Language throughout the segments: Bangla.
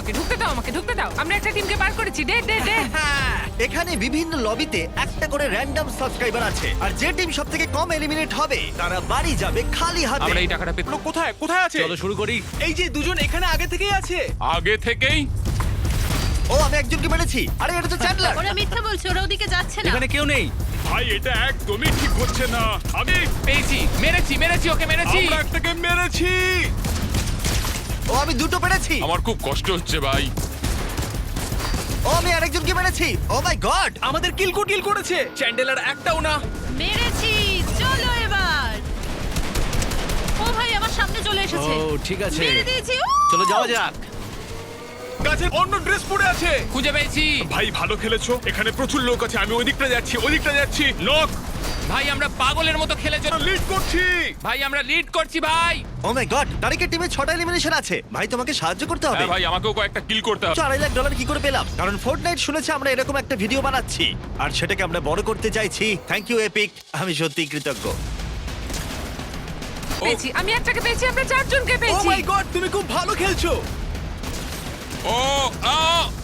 ওকে, ঢুকতে দাও, আমাকে ঢুকতে দাও। আমরা একটা টিমকে বার করেছি। Day day day. এখানে বিভিন্ন লবিতে একটা করে র্যান্ডম সাবস্ক্রাইবার আছে আর যে টিম সবথেকে কম এলিমিনেট হবে তারা বাড়ি যাবে খালি হাতে। আমরা এই টাকাটা পেতে লোক কোথায় কোথায় আছে? চলো শুরু করি। এই যে দুজন এখানে আগে থেকেই আছে। আগে থেকেই। ও আমি একজনকে মেরেছি। আরে এটা তো চ্যান্ডলার। ওরা মিথ্যা বলছে, ওরা ওদিকে যাচ্ছে না। এখানে কেউ নেই। ভাই এটা একদমই ঠিক হচ্ছে না। আমি পেয়েছি, মেরেছি ওকে মেরেছি। আমরা একটাকে মেরেছি। ও আমি দুটো পেরেছি। আমার খুব কষ্ট হচ্ছে ভাই। ও আমি আরেকজনকে মেরেছি। ও মাই গড। আমাদের কিল করেছে। চ্যান্ডেলার একটাও না। মেরেছি, চলো এবার। ও ভাই আমার সামনে চলে এসেছে। ও ঠিক আছে, মেরে দিয়েছি। চলো যাওয়া যাক। গাছের অন্য ড্রেস পরে আছে। খুঁজে পেয়েছি। ভাই ভালো খেলেছো। এখানে প্রচুর লোক আছে। আমি ওদিকটা যাচ্ছি। নক ভাই আমরা পাগলের মতো খেলে চলো। লিড করছি। ভাই আমরা লিড করছি ভাই। ও মাই গড, তারিকের টিমে 6টা এলিমিনেশন আছে। ভাই তোমাকে সাহায্য করতে হবে। হ্যাঁ ভাই, আমাকেও কয়েকটা কিল করতে হবে। $2.5 লাখ কি করে পেলাম? কারণ ফোর্টনাইট শুনেছে আমরা এরকম একটা ভিডিও বানাচ্ছি আর সেটাকে আমরা বড় করতে চাইছি। থ্যাংক ইউ এপিক, আমি সত্যিই কৃতজ্ঞ। পেয়েছি, আমি একটাকে পেয়েছি, আমরা 4 জনকে ও পেয়েছি। মাই গড, তুমি খুব ভালো খেলছো। ও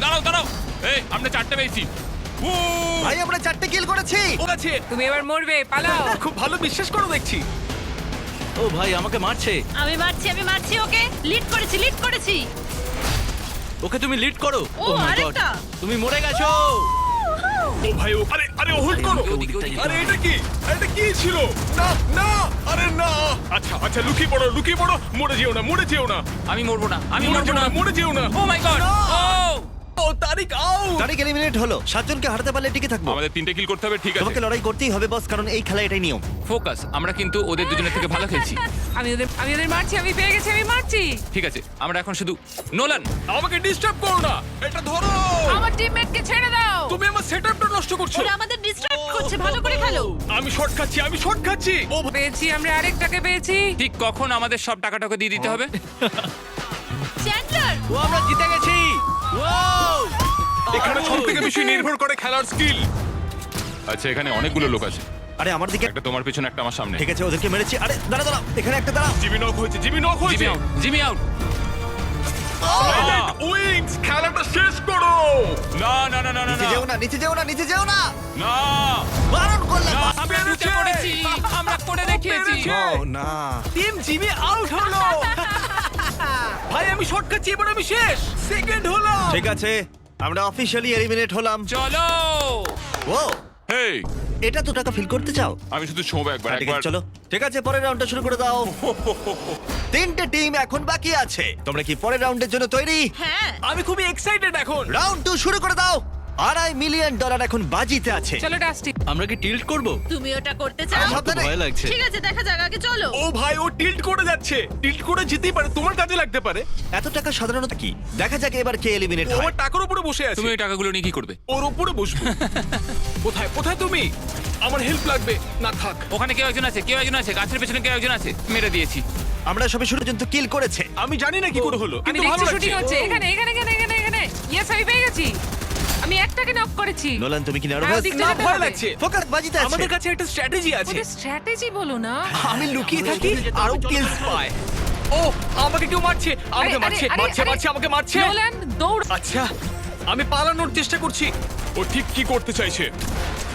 দাঁড়াও। এই আমরা 4টে পেয়েছি। ও ভাই আমরা 4টে কিল করেছি। ও আছে। তুমি এবার মরবে, পালাও। খুব ভালো বিশ্বাস করো দেখছি। ও ভাই আমাকে মারছে। আমি মারছি ওকে। লিড করেছি। ওকে তুমি লিড করো। ও, Oh my God, আরেকটা। তুমি মরে গেছো। ও ভাই ও আরে হোল্ড করো। ওদিকটা যেতে আরে এটা কি? এটা কি ছিল? না আরে না। আচ্ছা লুকিয়ে পড়ো। মরে যেও না। আমি মরবো না। মরে যেও না। ও মাই গড। ও তারিক আউট। তারিক এলিমিনেট হলো। 7 জনকে হারাতে পারলে টিকে থাকবো। আমাদের 3টে কিল করতে হবে, ঠিক আছে? তোমাকে লড়াই করতেই হবে বস, কারণ এই খেলা এটাই নিয়ম। ফোকাস। আমরা কিন্তু ওদের দুজনের থেকে ভালো খেলছি। আমি ওদের মারছি, আমি পেয়ে গেছি, আমি মারছি। ঠিক আছে, আমরা এখন শুধু নোলান। আমাকে ডিস্টার্ব করো না। এটা ধরো। আমার টিমমেটকে ছেড়ে দাও। তুমি আমার সেটআপটা নষ্ট করছো। ওরা আমাদের ডিস্ট্রাক্ট করছে, ভালো করে খেলো। আমি শর্ট খাচ্ছি। ও পেয়েছি, আমরা আরেকটাকে পেয়েছি। ঠিক কখন আমাদের সব টাকাটাকে দিয়ে দিতে হবে? চ্যান্ডলার, ও আমরা জিতে গেছি। ওয়াও! এখানে সবথেকে বেশি নির্ভর করে খেলার স্কিল। আচ্ছা, এখানে অনেকগুলো লোক আছে। আরে আমার দিকে একটা তোমার পেছনে, একটা আমার সামনে। ঠিক আছে, ওদেরকে মেরেছি। আরে দাঁড়াও, এখানে একটা দাঁড়াও। জিমি নক হয়েছে। Jimmy out. সাইলেন্ট উইংস, খেলাটা শেষ করো। না। নিচে যেও না। না। বারণ করলাম। আমরা ঢুকে পড়েছি। আমরা করে দেখিয়েছি। ও না। টিম জিমি আউট হলো। ভাই আমি শর্ট খাচ্ছি, এবার আমি শেষ। সেকেন্ড হলো। ঠিক আছে, আমরা অফিশিয়ালি এলিমিনেট হলাম। চলো। ও হেই, এটা তো টাকা ফিল করতে চাও? আমি শুধু ছোঁবো একবার। ঠিক আছে, চলো। ঠিক আছে, পরের রাউন্ডটা শুরু করে দাও। 3টে টিম এখন বাকি আছে। তোমরা কি পরের রাউন্ডের জন্য তৈরি? হ্যাঁ। আমি খুবই এক্সাইটেড এখন। রাউন্ড 2 শুরু করে দাও। $2.5 মিলিয়ন এখন বাজিতে আছে। চলো ডাস্টি। আমরা কি টিল্ট করব? তুমি ওটা করতে চাও? আমার তো ভয় লাগছে। ঠিক আছে, দেখা যাক, আগে চলো। ও ভাই ও টিল্ট করে যাচ্ছে। টিল্ট করে যেতেই পারে, তোমার কাজে লাগতে পারে। এত টাকা সাধারণত কি? দেখা যাক এবার কে এলিমিনেট ও হয়। আমার টাকার উপরে বসে আছে। তুমি ওই টাকাগুলো নিয়ে কি করবে? ওর উপরে বসবো। কোথায় তুমি? আমার হেল্প লাগবে। না থাক। ওখানে কেউ একজন আছে, গাছের পেছনে কেউ একজন আছে। মেরে দিয়েছি। আমরা সবে শুরু পর্যন্ত কিল করেছে। আমি জানি না কি করে হলো, আমি কিন্তু ভালো দেখছি শুটিং লাগছে। হচ্ছে। এখানে। ইয়েস, আমি পেয়ে গেছি। আমি একটাকে নক করেছি। নোলান তুমি কি হ্যাঁ, নার্ভাস? ওদিকটা না, যেতে ভয় হবে। লাগছে। ফোকাস বাজিতে আছে। আমাদের কাছে একটা স্ট্র্যাটেজি আছে। ওদের স্ট্র্যাটেজি বলো না। আমি লুকিয়ে থাকি আর ও কিলস পায়। ও আমাকে কেউ মারছে, আমাকে আরে, মারছে। নোলান, দৌড়। আচ্ছা, আমি পালানোর চেষ্টা করছি। ও ঠিক কি করতে চাইছে?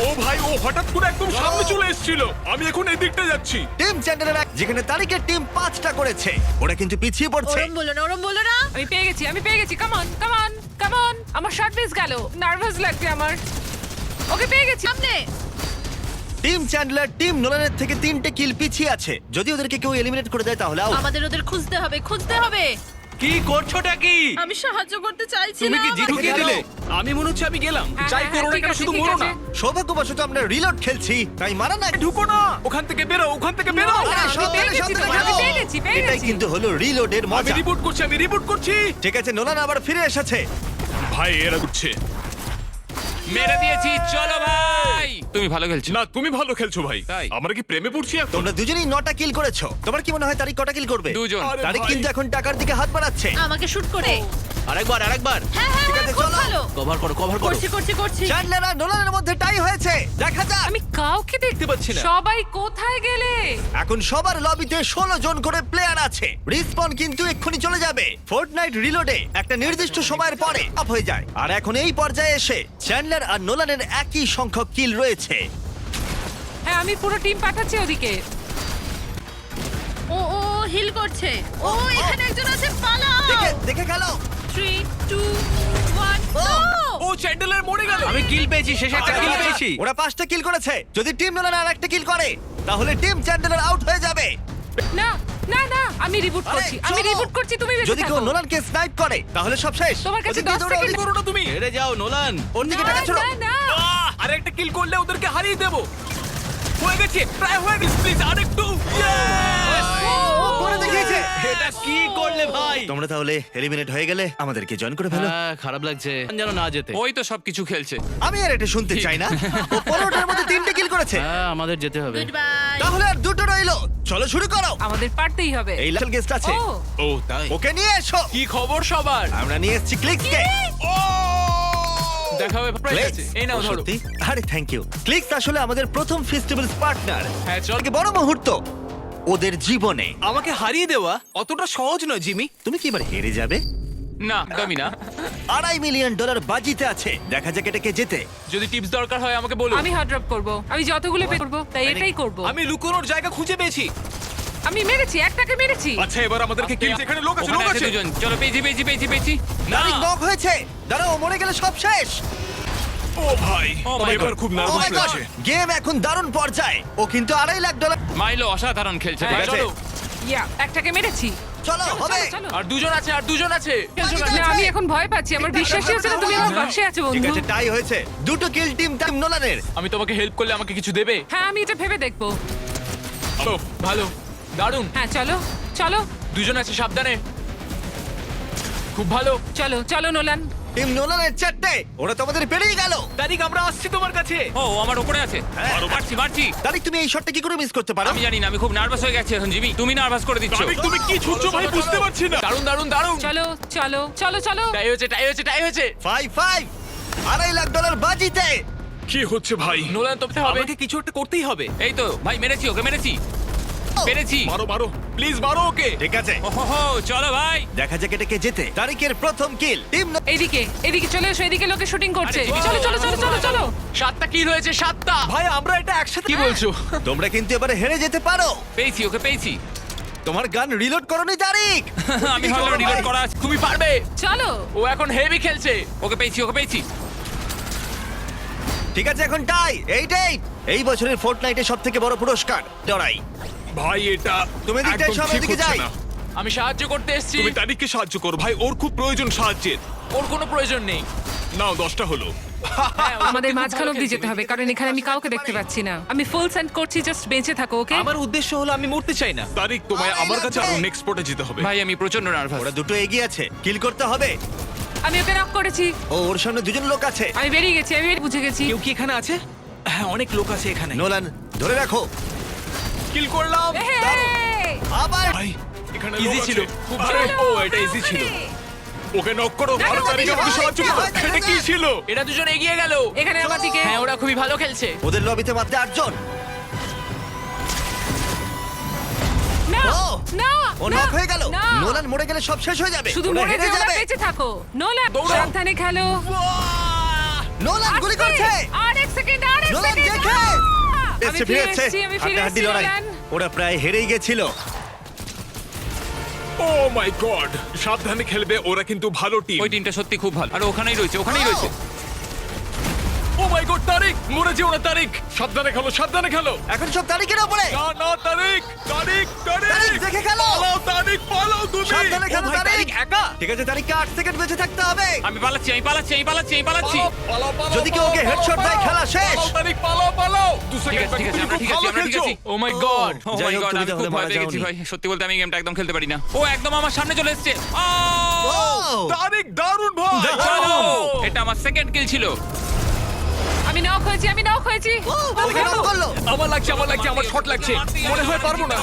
ও ভাই ও হঠাৎ করে একদম সামনে চলে এসেছিল। আমি এখন এই দিকটা যাচ্ছি। টিম চ্যান্ডেলার যেখানে তারিকের টিম 5টা করেছে, ওরা কিন্তু পিছিয়ে পড়ছে। ওরম বলো না। আমি পেয়ে গেছি। Come on. আমার শট মিস গেল। নার্ভাস লাগছে আমার। ওকে পেয়ে গেছি। সামনে। টিম চ্যান্ডলার টিম নোলানের থেকে 3টে কিল পিছিয়ে আছে। যদি ওদেরকে কেউ এলিমিনেট করে দেয় তাহলে আউট। আমাদের ওদের খুঁজতে হবে। কি করছোটা কি? আমি সাহায্য করতে চাইছি তুমি না। কি জিতু আমাকে দিলে? আমি মনে হচ্ছে আমি গেলাম। হ্যাঁ, যাই হ্যাঁ, করো না ঠিক কেন, আছে, শুধু ঠিক মরো আছে। না। সৌভাগ্যবশত আমরা রিলোড খেলছি, তাই মারা না। ঢুকো না। ওখান থেকে বেরো। না, আরে, আমি সাবধানে, পেয়ে গেছি সাবধানে তোমাকে, খেলো। পেয়ে গেছি। এটাই কিন্তু হলো রিলোডের আমি মজা। রিপোর্ট করছি। ঠিক আছে, নোলান আবার ফিরে এসেছে। ভাই এরা উঠছে। মেরে দিয়েছি। চলো ভাই, তুমি ভালো খেলছো। না তুমি ভালো খেলছো ভাই। তাই? আমরা কি প্রেমে পড়ছি এখন? তোমরা দুজনেই 9টা কিল করেছো। তোমার কি মনে হয় তারিক কটা কিল করবে? 2 জন। আরে তারিক ভাই। কিন্তু এখন টাকার দিকে হাত বাড়াচ্ছে। আমাকে শুট করে। আরেকবার আরেকবার হ্যাঁ হ্যাঁ ঠিক হ্যাঁ, আছে, খুব চলো। ভালো কভার করো কভার করো করছি করছি করছি চ্যান্ডলার আর নোলানের মধ্যে টাই হয়েছে, দেখা যাক। আমি কাউকে দেখতে পাচ্ছি না। সবাই কোথায় গেলে? এখন সবার লবিতে 16 জন করে প্লেয়ার আছে। রিসপন কিন্তু এক্ষুনি চলে যাবে। ফোর্টনাইট রিলোডে একটা নির্দিষ্ট সময়ের পরে অফ হয়ে যায়, আর এখন এই পর্যায়ে এসে চ্যান্ডলার আর নোলানের একই সংখ্যক কিল রয়েছে। হ্যাঁ, আমি পুরো টিম পাঠাচ্ছি ওদিকে। ও ও হিল করছে ও এখানে একজন আছে পালাও দেখে দেখে গেল। 3 2 1 ও, ও চ্যান্ডেলার মরে গেল। আমি কিল পেয়েছি, শেষে একটা কিল পেয়েছি। ওরা 5টা কিল করেছে। যদি টিম নোলান আর একটা কিল করে তাহলে টিম চ্যান্ডলার আউট হয়ে যাবে। না না না, আমি রিবুট আরে, করছি, আমি চলো। রিবুট করছি, তুমি বেঁচে যদি কেউ থাকো। নোলানকে স্নাইপ করে তাহলে সব শেষ। তোমার কাছে ওদিক দিয়ে 10 দৌড়াও, সেকেন্ড। ওদিক করো না তুমি। হেরে যাও নোলান। ওর দিকে না, টাকা ছিল। না, না। আর একটা কিল করলে ওদেরকে হারিয়ে দেবো। হয়ে গেছে, প্রায় হয়ে গেছে। প্লিজ আরেকটু। ও করে দেখিয়েছে। এটা কি করলে ভাই? তোমরা তাহলে এলিমিনেট হয়ে গেলে, আমাদেরকে জয়েন করে ফেলো। হ্যাঁ, খারাপ লাগছে যেন না যেতে। ওই তো সবকিছু খেলছে। আমি আর এটা শুনতে চাই না। ও 15টার মধ্যে 3টে কিল করেছে। হ্যাঁ, আমাদের যেতে হবে। গুড বাই তাহলে আর দুটো রইলো। চলো শুরু করো। আমাদের পারতেই হবে। এই লাল গেস্ট আছে, ও ও তাই। ওকে নিয়ে এসো। কি খবর সবার? আমরা নিয়ে এসেছি ক্লিক্সকে। দেখা হবে প্রায় কাছে। এই নাও ধরো। সত্যি? আরে থ্যাংক ইউ। ক্লিক্স আসলে আমাদের প্রথম ফেস্টিভ্যালস পার্টনার। হ্যাঁ চল। বড় মুহূর্ত ওদের জীবনে। আমাকে হারিয়ে দেওয়া অতটা সহজ নয় জিমি। তুমি কি এবার হেরে যাবে? না একদমই না। $2.5 মিলিয়ন বাজিতে আছে। দেখা যাক এটা কে জেতে। যদি টিপস দরকার হয় আমাকে বলো। আমি হট ড্রপ করব, আমি যতগুলো পে করব তাই এটাই করব। আমি লুকোনোর জায়গা খুঁজে পেয়েছি। আমি মেরেছি, একটাকে মেরেছি। আচ্ছা এবার আমাদেরকে কিল, এখানে লোক আছে, ওখানে লোক আছে আছে। দুজন। চলো পেয়েছি পেয়েছি পেয়েছি পেয়েছি। না তারিক নক হয়েছে। দাঁড়াও, ও মরে গেলে সব শেষ। ও ভাই, Oh my এবার God. খুব নার্ভাস লাগছে। গেম এখন দারুণ পর্যায়ে। ও কিন্তু $2.5 লাখ। মাইলো অসাধারণ খেলছে হ্যাঁ, ভাই। আছে। চলো ইয়া, একটাকে মেরেছি। চলো চলো, হবে। চলো, চলো। আর দুজন আছে, আর দুজন আছে। না, আমি এখন ভয় পাচ্ছি, আমার বিশ্বাসই হচ্ছে না তুমি আমার পাশে আছো ঠিক বন্ধু। আছে, টাই হয়েছে। দুটো কিল টিম নোলানের। আমি তোমাকে হেল্প করলে আমাকে কিছু দেবে? হ্যাঁ, আমি এটা ভেবে দেখবো। ভালো, ভালো, দারুণ। হ্যাঁ, চলো চলো দুজন আছে, সাবধানে। খুব ভালো। চলো চলো নোলান। টিম নোলানের 4টে। ওরা তো আমাদের পেরিয়ে গেল। তারিক আমরা আসছি তোমার কাছে। ও ও আমার উপরে আছে। মারছি মারছি। তারিক, তুমি এই শটটা কি করে মিস করতে পারো? আমি জানি না, আমি খুব নার্ভাস হয়ে গেছি এখন জিমি। তুমি নার্ভাস করে দিচ্ছ। তারিক, তুমি কি ছুটছো ভাই, বুঝতে পারছি না। দারুণ দারুণ দারুণ। চলো চলো চলো চলো। টাই হয়েছে, টাই হয়েছে, টাই হয়েছে। 5-5 $2.5 লাখ বাজিতে। কি হচ্ছে ভাই? নোলান তো আমাকে কিছু একটা করতেই হবে। এই তো ভাই মেরেছি, ওকে মেরেছি, পেরেছি। মারো মারো, প্লিজ মারো ওকে। ঠিক আছে, ওহো চলো ভাই। দেখা যাক এটা কে জেতে। তারিকের প্রথম কিল। টিম এইদিকে এদিকে চলে এসো, এদিকে লোকে শুটিং করছে। আরে, চলো চলো চলো চলো চলো। 7টা কিল হয়েছে, 7টা। ভাই আমরা এটা একসাথে কি বলছো? তোমরা কিন্তু এবারে হেরে যেতে পারো। পেয়েছি, ওকে পেয়েছি। তোমার গান রিলোড করোনি তারিক। আমি ভাবলাম রিলোড করা আছে। তুমি পারবে। চলো। ও এখন হেভি খেলছে। ওকে পেয়েছি, ওকে পেয়েছি। ঠিক আছে, এখন টাই 8-8। এই বছরের ফোর্টনাইটের সবথেকে বড় পুরস্কার লড়াই। ভাই এটা তুমি এদিকটা একদম এসো, আমি ঠিক এদিকে হচ্ছে যাই। না। আমি সাহায্য করতে এসেছি। তুমি তারিককে সাহায্য করো ভাই, ওর খুব প্রয়োজন সাহায্যের। ওর কোনো প্রয়োজন নেই। নাও 10টা হলো। হ্যাঁ, ও আমাদের সত্যি খুব মাঝখান ভালো অব্দি খেলছে। যেতে হবে, কারণ এখানে আমি কাউকে দেখতে পাচ্ছি না। আমি ফুল সেন্ড করছি, জাস্ট বেঁচে থাকো, ওকে? আমার উদ্দেশ্য হলো আমি মরতে চাই না। তারিক, তোমায় আরে, আমার কাছে লাগবে। আরো নেক্সট স্পটে যেতে হবে। ভাই আমি প্রচন্ড নার্ভাস। ওরা দুটো এগিয়ে আছে, কিল করতে হবে। আমি ওকে নক করেছি। ও, ওর সামনে দুজন লোক আছে। আমি বেরিয়ে গেছি, আমি বুঝে গেছি। কেউ কি এখানে আছে? হ্যাঁ, অনেক লোক আছে এখানে। নোলান ধরে রাখো। কিল করলাম। এই! আবার ভাই এখানে ইজি লোক ছিল, আছে। খুব আরে, ভালো। ও এটা ইজি ছিল। ওকে নক করো, দেখো, আর তারিক আমাকে দেখো, সাহায্য করো। দেখো, এটা কি দেখো। ছিল? এরা দুজন এগিয়ে গেল। এখানে আমার দিকে। হ্যাঁ, ওরা খুবই ভালো খেলছে। ওদের লবিতে মাত্র 8 জন। না ও! না ও না, নক হয়ে গেল। না। নোলান মরে গেলে সব শেষ হয়ে যাবে। শুধু ওরা মরে হেরে যেও না, যাবে। বেঁচে থাকো। নোলান দৌড়াও। সাবধানে খেলো। নোলান গুলি করছে। আর এক সেকেন্ড, আর এক নোলান সেকেন্ড। দেখে। আমি এসছে, ফিরে ফিরে এসছে। এসেছি, আমি ফিরে হাড্ডাহাড্ডি এসেছি লড়াই। নোলান। ওরা প্রায় হেরেই গেছিল। ও মাই গড, সাবধানে খেলবে, ওরা কিন্তু ভালো টিম। ওই টিমটা সত্যি খুব ভালো। আর ওখানেই রয়েছে, ওখানেই রয়েছে। ও মাই গড, তারিক মরে যেও না তারিক। সাবধানে খেলো, সাবধানে খেলো। এখন সব তারিখের উপরে। না না তারিক, তারিক, তারিক তারিক। দেখে খেলো। পালাও তারিক, পালাও তুমি। সাবধানে খেলো ও ভাই, তারিক। তারিক একা? ঠিক আছে, তারিখকে 8 সেকেন্ড বেঁচে থাকতে হবে। আমি পালাচ্ছি, আমি পালাচ্ছি, আমি পালাচ্ছি, আমি পালাচ্ছি। পালাও, পালাও, যদি কেউ ওকে পালাও, হেডশট দেয়, পালাও। খেলা শেষ। পালাও, তারিক, পালাও, পালাও। 2 ঠিক সেকেন্ড আছে, ঠিক আছে, তুমি আমরা খুব ঠিক আছি, ভালো আমরা ঠিক খেলছো। আছি। ও মাই গড। ও যাই মাই হোক, গড, তুমি আমি তাহলে খুব ভয় মারা পেয়ে গেছি যাওনি। ভাই। সত্যি বলতে আমি এই গেমটা একদম খেলতে পারি না। ও একদম আমার সামনে চলে এসেছে। ও! তারিক দারুণ ভাই। চলো। এটা আমার সেকেন্ড কিল ছিল। আমি নক হয়েছি, আমি নক হয়েছি। ও, ওকে নক করলো। আমার লাগছে, আমার লাগছে, আমার শট লাগছে। মনে হয় পারবো না।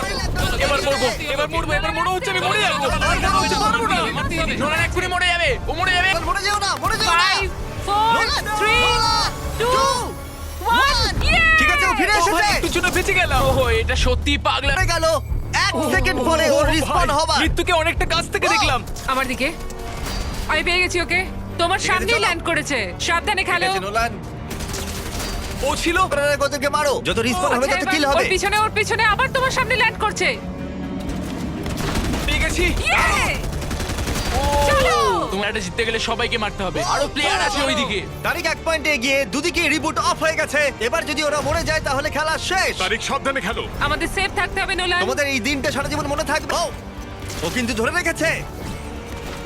এবার মরবো, এবার মরবো, এবার মনে হচ্ছে আমি মরে যাবো। আর মনে হচ্ছে পারবো না। নোলান এক্ষুনি মরে যাবে। যাবে ও মরে যাবে মরে যেও না, মরে যেও না। 5 4 নোলান, 3 নোলান, 2 1 ঠিক আছে, ও ফিরে ও ভাই এসেছে। একটু জন্য বেঁচে গেলাম। ওহো এটা সত্যি পাগলা মরে গেল 1 সেকেন্ড পরে ওর রিসপন ভাই, হবার। মৃত্যুকে অনেকটা কাছ থেকে ও! দেখলাম। আমার দিকে আমি পেয়ে গেছি ওকে তোমার ঠিক আছে, সামনেই চলো। ল্যান্ড করেছে সাবধানে খেলো ঠিক আছে, নোলান, ও ছিল। ওদেরকে মারো, যত রিসপন হবে আচ্ছা, তত এবার কিল হবে। ওর পিছনে আবার তোমার সামনে ল্যান্ড করছে পেয়ে গেছি। ইয়ে চলো তোমার এটা জিততে গেলে সবাইকে মারতে হবে আরো প্লেয়ার আছে ওইদিকে তারিখ 1 পয়েন্টে এগিয়ে দুদিকে রিবুট অফ হয়ে গেছে। এবার যদি ওরা মরে যায় তাহলে খেলা শেষ। তারিখ সাবধানে খেলো। আমাদের সেফ থাকতে হবে নোলান তোমাদের এই দিনটা সারা জীবন মনে থাকবে। ও কিন্তু ধরে রেখেছে,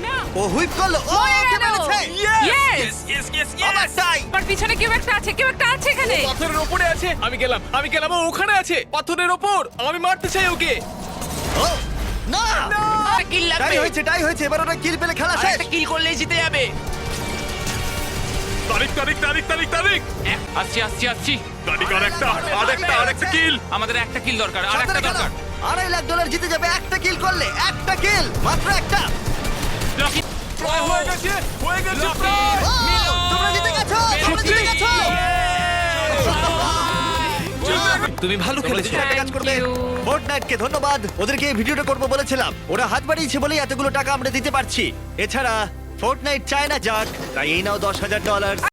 না ও হুইপ করলো, ও মরে ওকে গেল। মেরেছে। Yes! আবার টাই। আমার পিছনে কেউ একটা আছে এখানে পাথরের ওপরে আছে। আমি গেলাম ও ওখানে আছে পাথরের ওপর। আমি মারতে চাই ওকে। ও না, কিল টাই হয়েছে, এবার ওরা কিল পেলে খেলা শেষ। কিল করলেই জিতে যাবে তারিখ তারিখ তারিখ তারিখ তারিখ আসছি আসছি আসছি তারিখ আরেকটা কিল। আমাদের একটা কিল দরকার আর একটা সাবধানে খেলো। দরকার $2.5 জিতে যাবে একটা কিল করলে। একটা কিল, মাত্র একটা। লকি হয়ে গেছে লকি ও, তোমরা জিতে গেছো, তোমরা জিতে গেছো। তুমি ভালো তোমরা খেলেছো। যদি একটা কাজ করবে, Thank you. ফোর্টনাইটকে ধন্যবাদ। ওদেরকে এই ভিডিওটা করবো বলেছিলাম, ওরা হাত বাড়িয়েছে বলেই এতগুলো টাকা আমরা দিতে পারছি। এছাড়া ফোর্টনাইট চায় না যাক, তাই এই নাও $10,000।